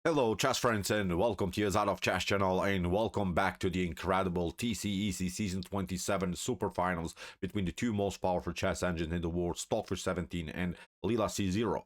Hello chess friends and welcome to your Out of Chess channel and welcome back to the incredible TCEC Season 27 Super Finals between the two most powerful chess engines in the world, Stockfish 17 and Leela C0.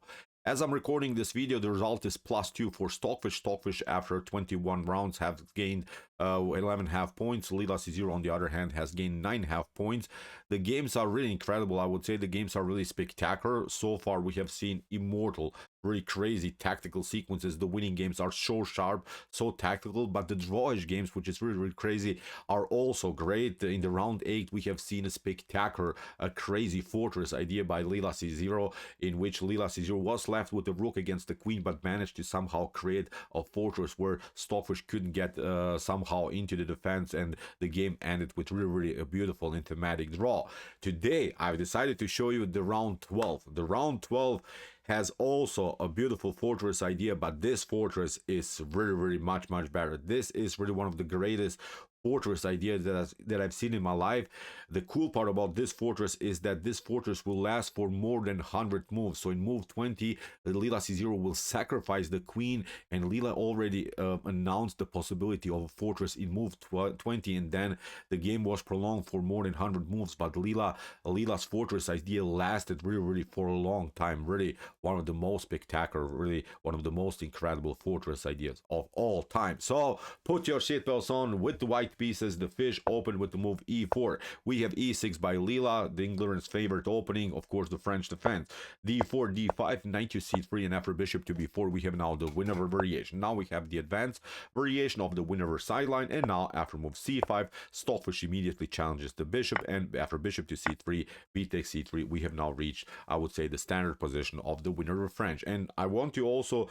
As I'm recording this video, the result is +2 for Stockfish. Stockfish after 21 rounds have gained 11.5 points. Leela C0 on the other hand has gained 9.5 points. The games are really incredible. I would say the games are really spectacular. So far we have seen Immortal, really crazy tactical sequences. The winning games are so sharp, so tactical, but the drawish games, which is really crazy, are also great. In the round 8 we have seen a spectacular, a crazy fortress idea by Leela C0, in which Leela C0 was left with the rook against the queen but managed to somehow create a fortress where Stockfish couldn't get somehow into the defense, and the game ended with really a beautiful and thematic draw. Today I've decided to show you the round 12. The round 12 has also a beautiful fortress idea, but this fortress is really much better. This is really one of the greatest fortress ideas that I've seen in my life. The cool part about this fortress is that this fortress will last for more than 100 moves. So in move 20, the Leela C0 will sacrifice the queen, and Leela already announced the possibility of a fortress in move 20, and then the game was prolonged for more than 100 moves. But Leela's fortress idea lasted really for a long time. Really one of the most spectacular, really one of the most incredible fortress ideas of all time. So put your seatbelts on with the white pieces. The fish opened with the move e4. We have e6 by Leela, the England's favorite opening, of course the French defense. d4, d5, knight to c3, and after bishop to b4 we have now the Winawer variation. Now we have the advanced variation of the Winawer sideline, and now after move c5, Stockfish immediately challenges the bishop, and after bishop to c3, b takes c3, we have now reached, I would say, the standard position of the Winawer French. And I want to also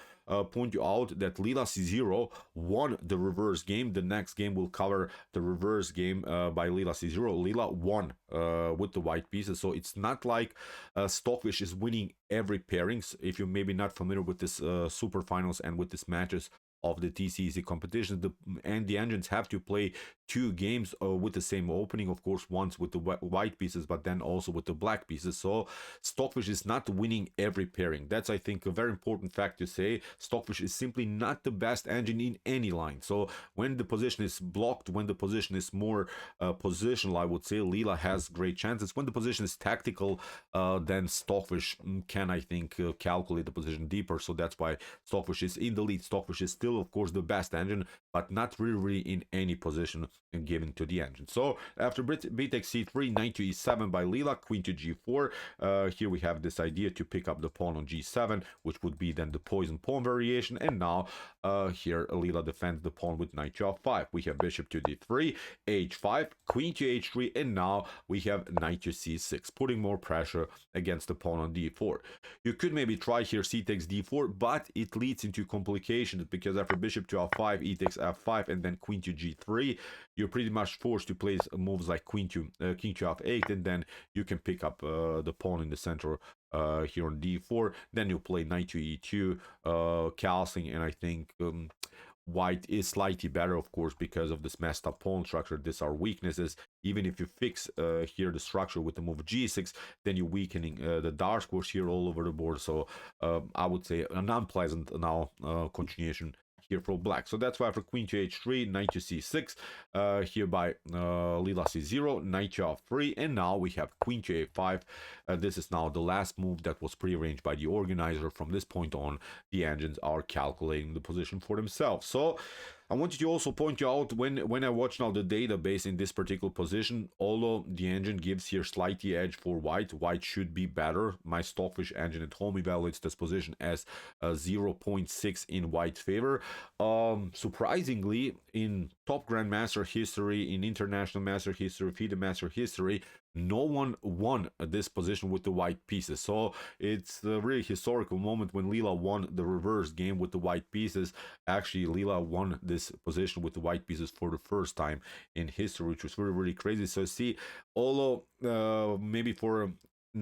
point you out that Leela C0 won the reverse game. The next game will cover the reverse game by Leela C0. Leela won with the white pieces, so it's not like Stockfish is winning every pairings. If you're maybe not familiar with this super finals and with these matches of the TCEC competitions, the engines have to play two games with the same opening, of course, once with the white pieces but then also with the black pieces. So Stockfish is not winning every pairing. That's, I think, a very important fact to say. Stockfish is simply not the best engine in any line. So when the position is blocked, when the position is more positional, I would say Leela has great chances. When the position is tactical, then Stockfish can, I think, calculate the position deeper. So that's why Stockfish is in the lead. Stockfish is still, of course, the best engine, but not really in any position given to the engine. So after b takes c3, knight to e7 by Leela, queen to g4. Here we have this idea to pick up the pawn on g7, which would be then the poison pawn variation. And now here Leela defends the pawn with knight to f5. We have bishop to d3, h5, queen to h3, and now we have knight to c6, putting more pressure against the pawn on d4. You could maybe try here c takes d4, but it leads into complications because after bishop to f5, e takes f5, and then queen to g3, you're pretty much forced to place moves like king to f8, and then you can pick up the pawn in the center here on d4. Then you play knight to e2, castling, and I think white is slightly better, of course, because of this messed up pawn structure. These are weaknesses. Even if you fix here the structure with the move g6, then you're weakening the dark squares here all over the board. So I would say an unpleasant now continuation here for black. So that's why for queen to h3, knight to c6, here by Leela c0, knight to f3, and now we have queen to a5. This is now the last move that was prearranged by the organizer. From this point on, the engines are calculating the position for themselves. So I wanted to also point you out, when I watch now the database in this particular position, although the engine gives here slightly edge for white should be better. My Stockfish engine at home evaluates this position as 0.6 in white's favor. Surprisingly, in top grandmaster history, in international master history, FIDE master history, no one won this position with the white pieces. So it's a really historical moment when Leela won the reverse game with the white pieces. Actually, Leela won this position with the white pieces for the first time in history, which was really crazy. So see, although maybe for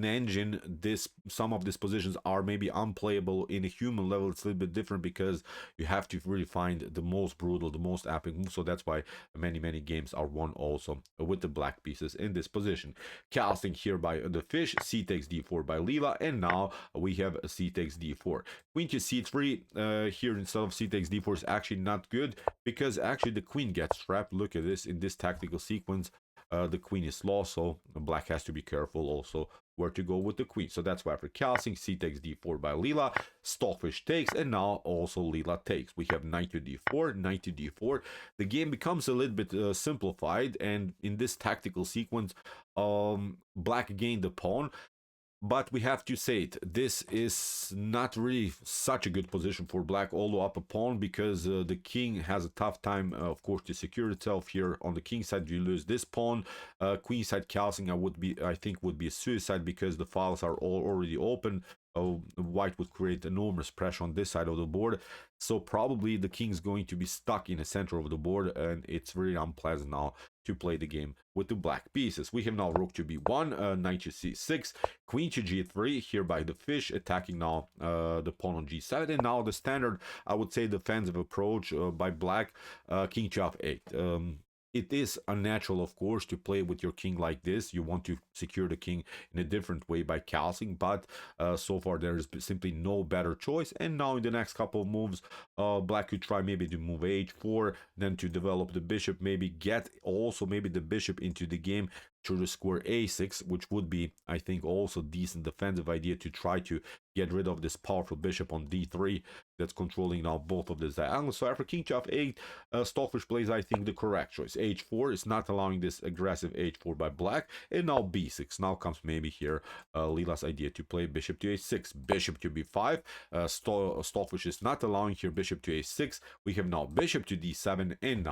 engine, this some of these positions are maybe unplayable. In a human level it's a little bit different because you have to really find the most brutal, the most epic move. So that's why many games are won also with the black pieces in this position. Casting here by the fish, c takes d4 by Leela, and now we have c takes d4. Queen to c3 here instead of c takes d4 is actually not good, because actually the queen gets trapped. Look at this, in this tactical sequence the queen is lost, so black has to be careful also where to go with the queen. So that's why after casting, c takes d4 by Leela, Stockfish takes, and now also Leela takes. We have knight to d4, knight to d4. The game becomes a little bit simplified, and in this tactical sequence, black gained the pawn. But we have to say it, this is not really such a good position for black, although up a pawn, because the king has a tough time, of course, to secure itself here. On the king side, you lose this pawn. Queen side casting, I think would be a suicide, because the files are all already open. White would create enormous pressure on this side of the board, so probably the king's going to be stuck in the center of the board, and it's very unpleasant now to play the game with the black pieces. We have now rook to b1, knight to c6, queen to g3 here by the fish, attacking now the pawn on g7, and now the standard, I would say, defensive approach by black, king to f8. It is unnatural, of course, to play with your king like this. You want to secure the king in a different way by castling, but so far there is simply no better choice. And now in the next couple of moves, black could try maybe to move h4, then to develop the bishop, maybe get also maybe the bishop into the game through the square a6, which would be, I think, also decent defensive idea to try to get rid of this powerful bishop on d3 that's controlling now both of these diagonals. So after king to f8, Stockfish plays, I think, the correct choice. h4 is not allowing this aggressive h4 by black, and now b6. Now comes maybe here Leela's idea to play bishop to a6, bishop to b5. Stockfish is not allowing here bishop to a6. We have now bishop to d7, and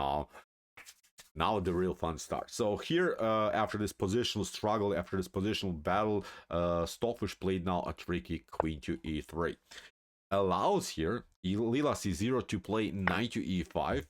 now the real fun starts. So here, after this positional struggle, after this positional battle, Stockfish played now a tricky queen to e3. Allows here Leela c0 to play knight to e5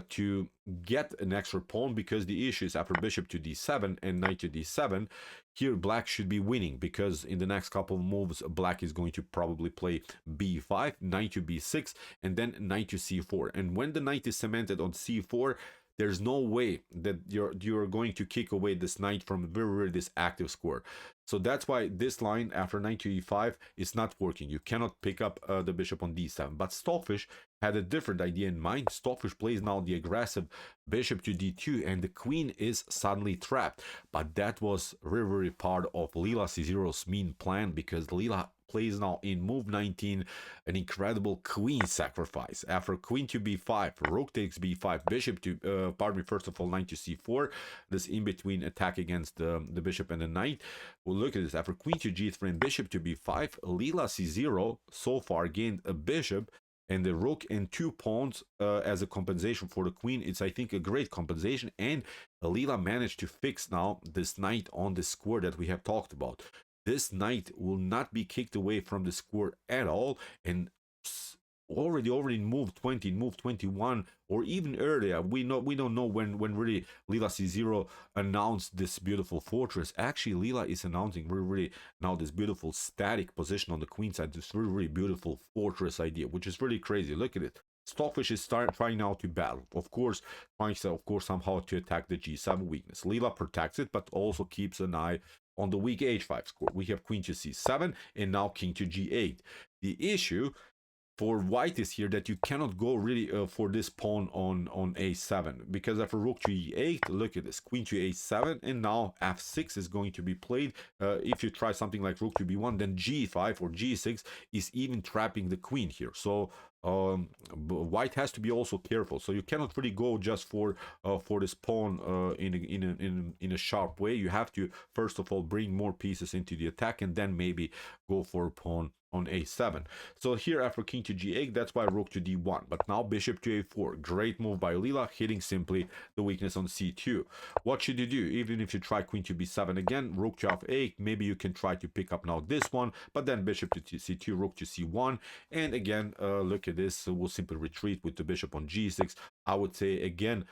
to get an extra pawn, because the issue is after bishop to d7 and knight to d7, here black should be winning, because in the next couple of moves black is going to probably play b5, knight to b6, and then knight to c4. And when the knight is cemented on c4, there's no way that you're going to kick away this knight from very this active square. So that's why this line after knight to e5 is not working. You cannot pick up the bishop on d7. But Stockfish had a different idea in mind. Stockfish plays now the aggressive bishop to d2, and the queen is suddenly trapped. But that was very part of Leela c0's mean plan, because Leela plays now in move 19 an incredible queen sacrifice. After queen to b5, rook takes b5, bishop to first of all knight to c4, this in between attack against the bishop and the knight. Well, look at this, after queen to g3 and bishop to b5, Leela c0 so far gained a bishop and the rook and 2 pawns as a compensation for the queen. It's, I think, a great compensation, and Leela managed to fix now this knight on the square that we have talked about. This knight will not be kicked away from the square at all, and already in move 20, move 21, or even earlier, we don't know when really Leela c0 announced this beautiful fortress. Actually, Leela is announcing really now this beautiful static position on the queen side, this really beautiful fortress idea, which is really crazy. Look at it. Stockfish is trying now to battle, of course, trying somehow to attack the g7 weakness. Leela protects it, but also keeps an eye on the weak h5 score. We have queen to c7 and now king to g8. The issue for white is here that you cannot go really for this pawn on a7, because after rook to e8, look at this, queen to a7, and now f6 is going to be played. If you try something like rook to b1, then g5 or g6 is even trapping the queen here. So white has to be also careful. So you cannot really go just for this pawn in a sharp way. You have to first of all bring more pieces into the attack, and then maybe go for a pawn on a7. So here after king to g8, that's why rook to d1. But now bishop to a4. Great move by Leela, hitting simply the weakness on c2. What should you do? Even if you try queen to b7 again, rook to f8, maybe you can try to pick up now this one, but then bishop to c2, rook to c1, and again, look at this, we'll simply retreat with the bishop on g6. I would say again,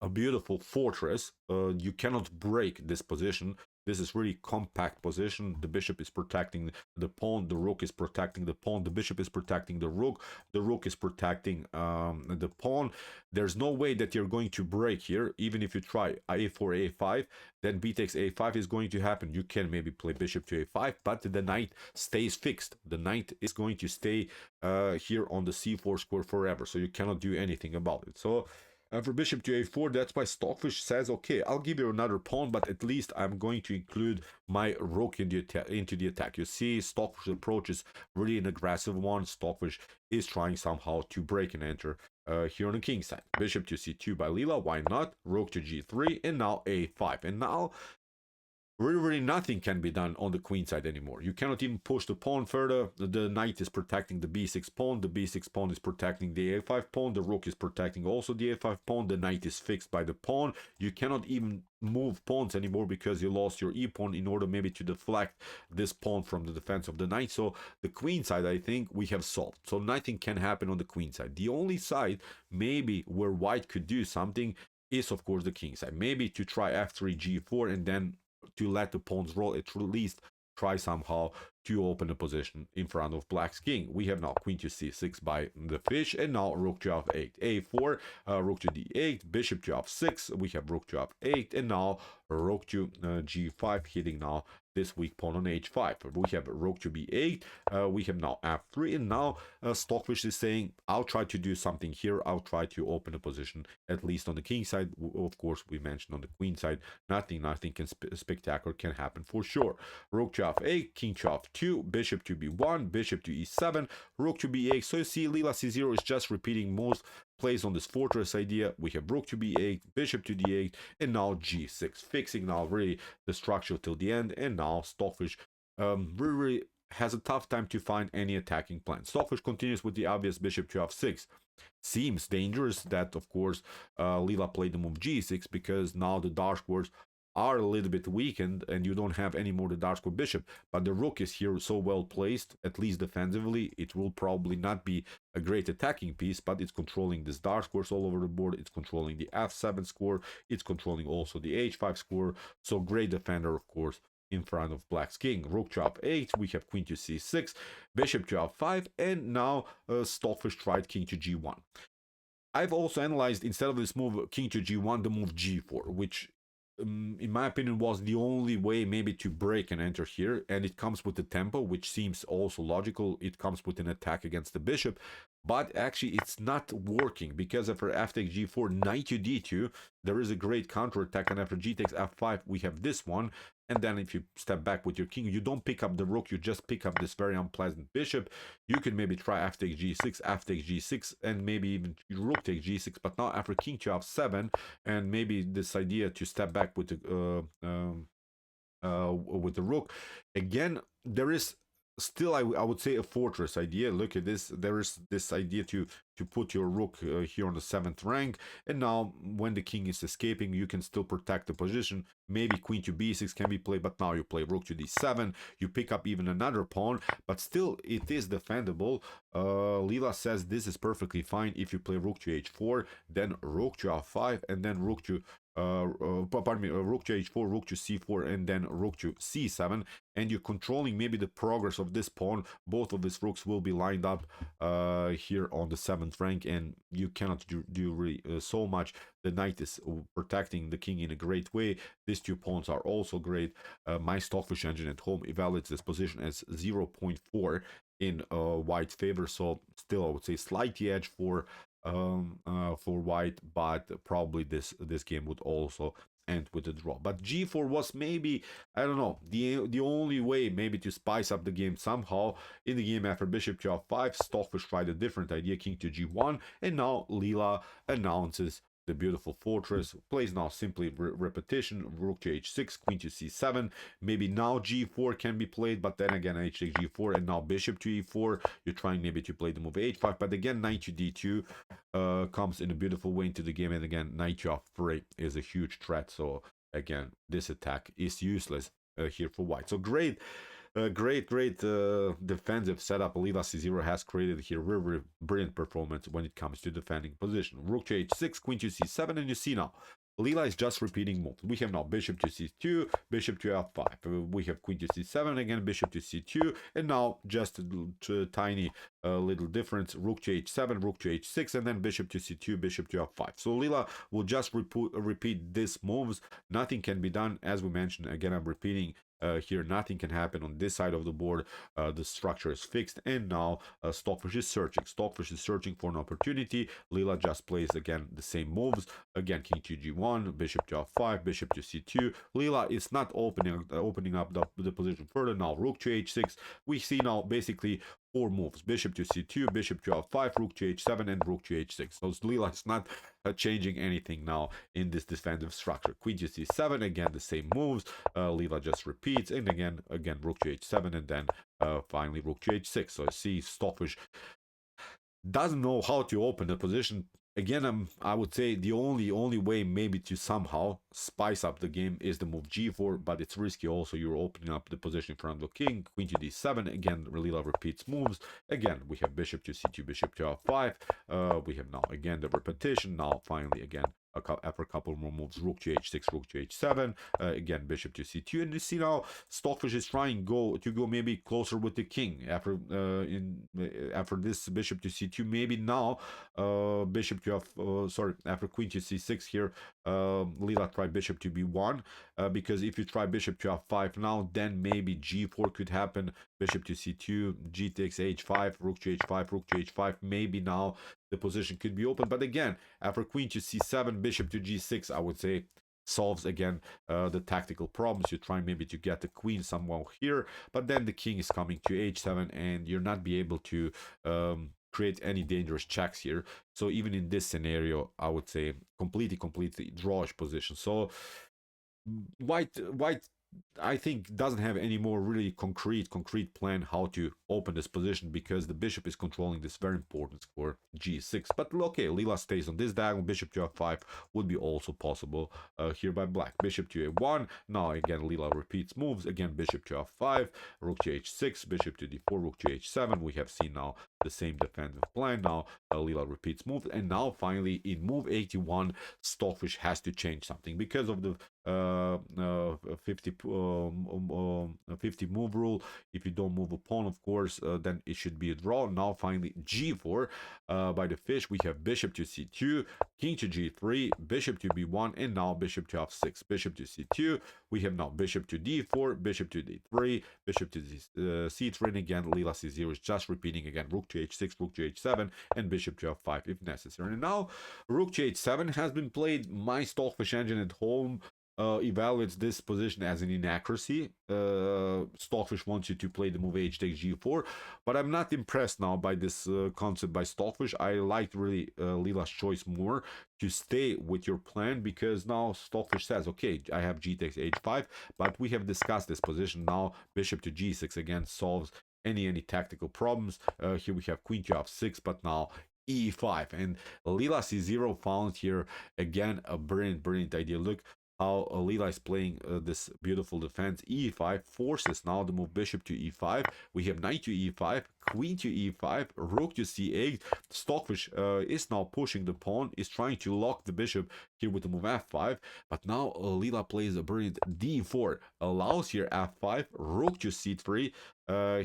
a beautiful fortress. You cannot break this position. This is really compact position. The bishop is protecting the pawn. The rook is protecting the pawn. The bishop is protecting the rook. The rook is protecting the pawn. There's no way that you're going to break here. Even if you try a4, a5, then b takes a5 is going to happen. You can maybe play bishop to a5, but the knight stays fixed. The knight is going to stay here on the c4 square forever. So you cannot do anything about it. So for bishop to a4, that's why Stockfish says, okay, I'll give you another pawn, but at least I'm going to include my rook into the attack. You see, Stockfish's approach is really an aggressive one. Stockfish is trying somehow to break and enter here on the king side. Bishop to c2 by Leela, why not? Rook to g3, and now a5. And now really nothing can be done on the queen side anymore. You cannot even push the pawn further. The knight is protecting the b6 pawn. The b6 pawn is protecting the a5 pawn. The rook is protecting also the a5 pawn. The knight is fixed by the pawn. You cannot even move pawns anymore because you lost your e pawn in order maybe to deflect this pawn from the defense of the knight. So the queen side, I think we have solved. So nothing can happen on the queen side. The only side maybe where white could do something is of course the king side. Maybe to try f3 g4 and then to let the pawns roll, at least try somehow to open a position in front of black's king. We have now queen to c6 by the fish, and now rook to f8, a4, rook to d8, bishop to f6, we have rook to f8, and now rook to g5, hitting now this weak pawn on h5. We have rook to b8, we have now f3, and now Stockfish is saying, I'll try to do something here, I'll try to open a position, at least on the king side. Of course, we mentioned on the queen side, nothing spectacular can happen for sure. Rook to f8, king to f2, bishop to b1, bishop to e7, rook to b8. So you see, Leela c0 is just repeating most plays on this fortress idea. We have rook to b8, bishop to d8, and now g6, fixing now really the structure till the end. And now Stockfish really has a tough time to find any attacking plan. Stockfish continues with the obvious bishop to f6. Seems dangerous that, of course, Leela played the move g6 because now the dark squares are a little bit weakened and you don't have any more the dark square bishop, but the rook is here so well placed, at least defensively. It will probably not be a great attacking piece, but it's controlling this dark squares all over the board. It's controlling the f7 score. It's controlling also the h5 score. So great defender, of course, in front of black's king. Rook to f8, we have queen to c6, bishop to f5, and now Stockfish tried king to g1. I've also analyzed, instead of this move king to g1, the move g4, which in my opinion was the only way maybe to break and enter here, and it comes with the tempo, which seems also logical. It comes with an attack against the bishop, but actually it's not working because after f takes g4, knight to d2, there is a great counter attack, and after g takes f5, we have this one. And then if you step back with your king, you don't pick up the rook, you just pick up this very unpleasant bishop. You can maybe try f takes g6, f takes g6, and maybe even rook takes g6. But now after king to f7, and maybe this idea to step back with the rook, again, there is still, I would say, a fortress idea. Look at this. There is this idea to put your rook here on the 7th rank, and now when the king is escaping, you can still protect the position. Maybe queen to b6 can be played, but now you play rook to d7, you pick up even another pawn, but still it is defendable. Leela says this is perfectly fine if you play rook to h4, then rook to f5, and then rook to rook to h4, rook to c4, and then rook to c7, and you're controlling maybe the progress of this pawn. Both of these rooks will be lined up here on the 7th rank, and you cannot do really so much. The knight is protecting the king in a great way. These two pawns are also great. My Stockfish engine at home evaluates this position as 0.4 in white favor, so still I would say slight edge for white, but probably this game would also end with a draw. But g4 was maybe, I don't know, the only way maybe to spice up the game somehow. In the game after bishop to f5, Stockfish tried a different idea, king to g1, and now Leela announces the beautiful fortress, plays now simply repetition, rook to h6, queen to c7, maybe now g4 can be played, but then again h takes g4, and now bishop to e4, you're trying maybe to play the move h5, but again knight to d2 comes in a beautiful way into the game, and again knight to f3 is a huge threat, so again this attack is useless here for white. So great Great defensive setup Leela C0 has created here. Very brilliant performance when it comes to defending position. Rook to h6, queen to c7, and you see now Leela is just repeating moves. We have now bishop to c2, bishop to f5. We have queen to c7, again bishop to c2, and now just a tiny little difference, rook to h7, rook to h6, and then bishop to c2, bishop to f5. So Leela will just repeat these moves. Nothing can be done, as we mentioned. Again, I'm repeating here, nothing can happen on this side of the board. The structure is fixed, and now Stockfish is searching. Stockfish is searching for an opportunity. Leela just plays again the same moves. Again, king to g1, bishop to f5, bishop to c2. Leela is not opening up the position further. Now rook to h6. We see now basically four moves: bishop to c2, bishop to f5, rook to h7, and rook to h6. So Leela is not changing anything now in this defensive structure. Queen to c7, again the same moves. Leela just repeats, and again rook to h7, and then finally rook to h6. So I see Stockfish doesn't know how to open the position. Again, I would say the only way maybe to somehow spice up the game is the move g4, but it's risky also. You're opening up the position in front of the king. Queen to d7, again Leela repeats moves. Again we have bishop to c2, bishop to f5. We have now again the repetition. Now finally again after a couple more moves, rook to h6, rook to h7, again bishop to c2, and you see now Stockfish is trying to go maybe closer with the king after after this bishop to c2. Maybe now bishop to after queen to c6 here, Leela try bishop to b1, because if you try bishop to f5 now, then maybe g4 could happen. Bishop to c2, g takes h5, rook to h5, rook to h5. Maybe now the position could be open, but again after queen to c7, bishop to g6, I would say solves again the tactical problems. You try maybe to get the queen somewhere here, but then the king is coming to h7, and you're not be able to create any dangerous checks here. So even in this scenario, I would say completely drawish position. So white I think doesn't have any more really concrete plan how to open this position, because the bishop is controlling this very important square g6. But okay, Leela stays on this diagonal. Bishop to f5 would be also possible here by black. Bishop to a1. Now again Leela repeats moves. Again bishop to f5, rook to h6, bishop to d4, rook to h7. We have seen now the same defensive plan. Now Leela repeats moves, and now finally in move 81 Stockfish has to change something because of the 50 move rule. If you don't move a pawn, of course, then it should be a draw. Now finally g4 by the fish. We have bishop to c2, king to g3, bishop to b1, and now bishop to f6, bishop to c2. We have now bishop to d4, bishop to d3, bishop to c3, and again Leela c0 is just repeating again rook to h6, rook to h7, and bishop to f5 if necessary. And now rook to h7 has been played. My Stockfish engine at home evaluates this position as an inaccuracy. Stockfish wants you to play the move h takes g4, but I'm not impressed now by this concept by Stockfish. I liked really Leela's choice more to stay with your plan, because now Stockfish says, okay, I have g takes h5, but we have discussed this position. Now bishop to g6 again solves any tactical problems. Here we have queen to f6, but now e5, and Leela c0 found here again a brilliant idea. Look how Leela is playing this beautiful defense. e5 forces now the move bishop to e5. We have knight to e5, queen to e5, rook to c8. Stockfish is now pushing the pawn, is trying to lock the bishop here with the move f5, but now Leela plays a brilliant d4, allows here f5, rook to c3,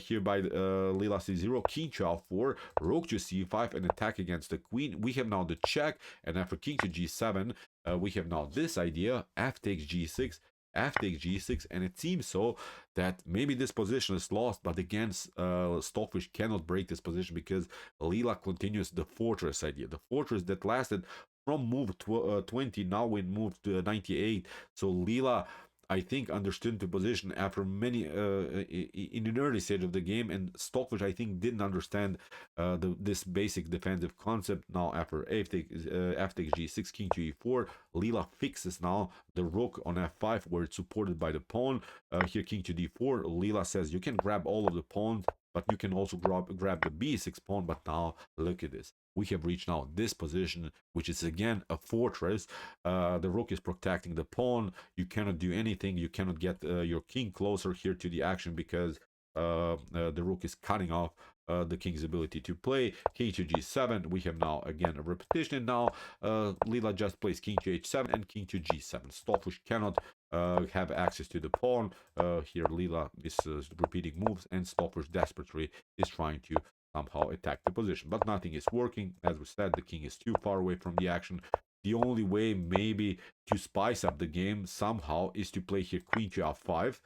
here by Leela c0, king to f4, rook to c5, an attack against the queen. We have now the check, and after king to g7, we have now this idea, f takes g6, f takes g6, and it seems so that maybe this position is lost, but again Stockfish cannot break this position, because Leela continues the fortress idea, the fortress that lasted from move 20, now we moved to 98. So Leela, I think, understood the position after many in an early stage of the game, and Stockfish, I think, didn't understand this basic defensive concept. Now after f takes g6, king to e4, Leela fixes now the rook on f5 where it's supported by the pawn. Here king to d4, Leela says you can grab all of the pawns, but you can also grab the b6 pawn. But now look at this. We have reached now this position, which is again a fortress. The rook is protecting the pawn. You cannot do anything. You cannot get your king closer here to the action, because the rook is cutting off the king's ability to play. King to g7. We have now again a repetition. And now Leela just plays king to h7 and king to g7. Stockfish cannot have access to the pawn. Here Leela is repeating moves, and Stockfish desperately is trying to somehow attack the position, but nothing is working. As we said, the king is too far away from the action. The only way maybe to spice up the game somehow is to play here queen to f5.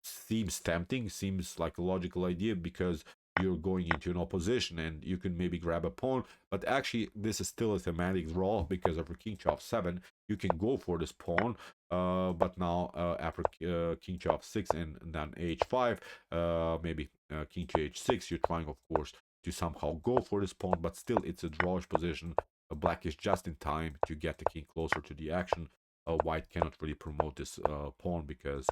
Seems tempting, seems like a logical idea, because you're going into an opposition and you can maybe grab a pawn, but actually this is still a thematic draw, because after king to f7 you can go for this pawn, but now after king to f6 and then h5, maybe king to h6, you're trying of course to somehow go for this pawn, but still it's a drawish position. Black is just in time to get the king closer to the action. White cannot really promote this pawn because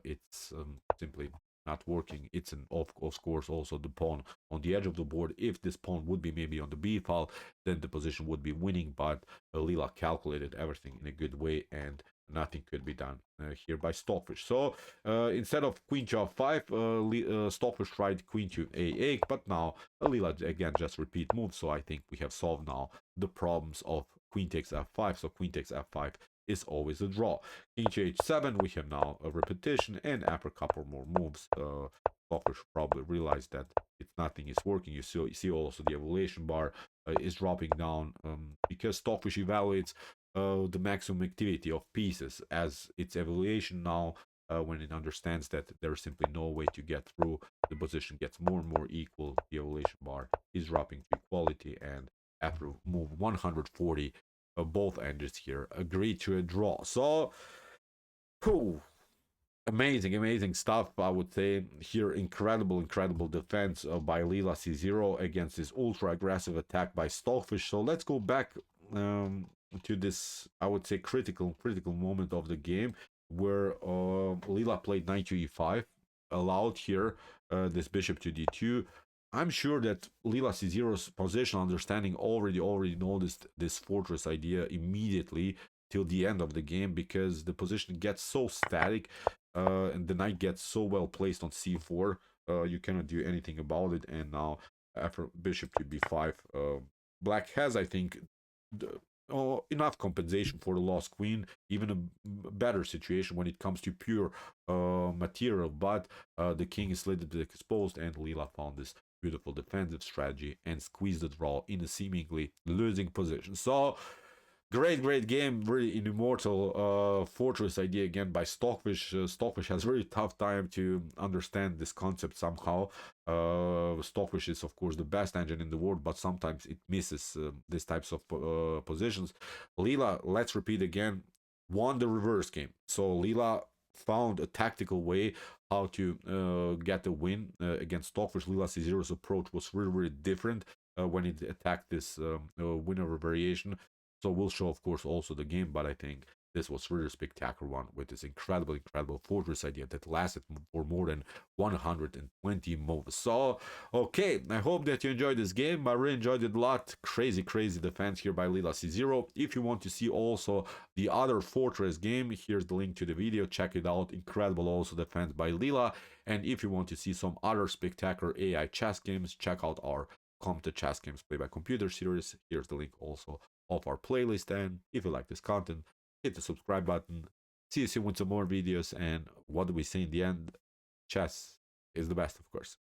it's simply not working. It's an of course also the pawn on the edge of the board. If this pawn would be maybe on the b file, then the position would be winning, but Leela calculated everything in a good way and nothing could be done here by Stockfish. So instead of queen to f5, Stockfish tried queen to a8, but now Leela again just repeat moves. So I think we have solved now the problems of queen takes f5. So queen takes f5 is always a draw. King to h7, we have now a repetition, and after a couple more moves, Stockfish probably realized that if nothing is working. You see also the evaluation bar is dropping down because Stockfish evaluates the maximum activity of pieces as its evaluation now. When it understands that there's simply no way to get through, the position gets more and more equal. The evaluation bar is dropping to equality, and after move 140, both engines here agreed to a draw. So, whew, amazing stuff, I would say. Here, incredible defense by Leela C0 against this ultra aggressive attack by Stockfish. So let's go back to this, I would say, critical moment of the game, where Leela played knight to e5, allowed here this bishop to d2. I'm sure that Leela C0's position understanding already noticed this fortress idea immediately till the end of the game, because the position gets so static and the knight gets so well placed on c4, you cannot do anything about it. And now after bishop to b5, Black has, I think, enough compensation for the lost queen, even a better situation when it comes to pure material, but the king is a little bit exposed, and Leela found this beautiful defensive strategy and squeezed the draw in a seemingly losing position. So great game, really an Immortal fortress idea again by Stockfish. Stockfish has very tough time to understand this concept somehow. Stockfish is of course the best engine in the world, but sometimes it misses these types of positions. Leela, let's repeat again, won the reverse game. So Leela found a tactical way how to get the win against Stockfish. Leela C0's approach was really different when it attacked this Winawer Variation. So we'll show, of course, also the game, but I think this was really a spectacular one with this incredible fortress idea that lasted for more than 120 moves. So, okay, I hope that you enjoyed this game. I really enjoyed it a lot. Crazy defense here by Leela C0. If you want to see also the other fortress game, here's the link to the video. Check it out. Incredible also defense by Leela. And if you want to see some other spectacular AI chess games, check out our Come to Chess Games Play by Computer series. Here's the link also of our playlist, and if you like this content, hit the subscribe button. See you soon with some more videos, and what do we say in the end? Chess is the best, of course.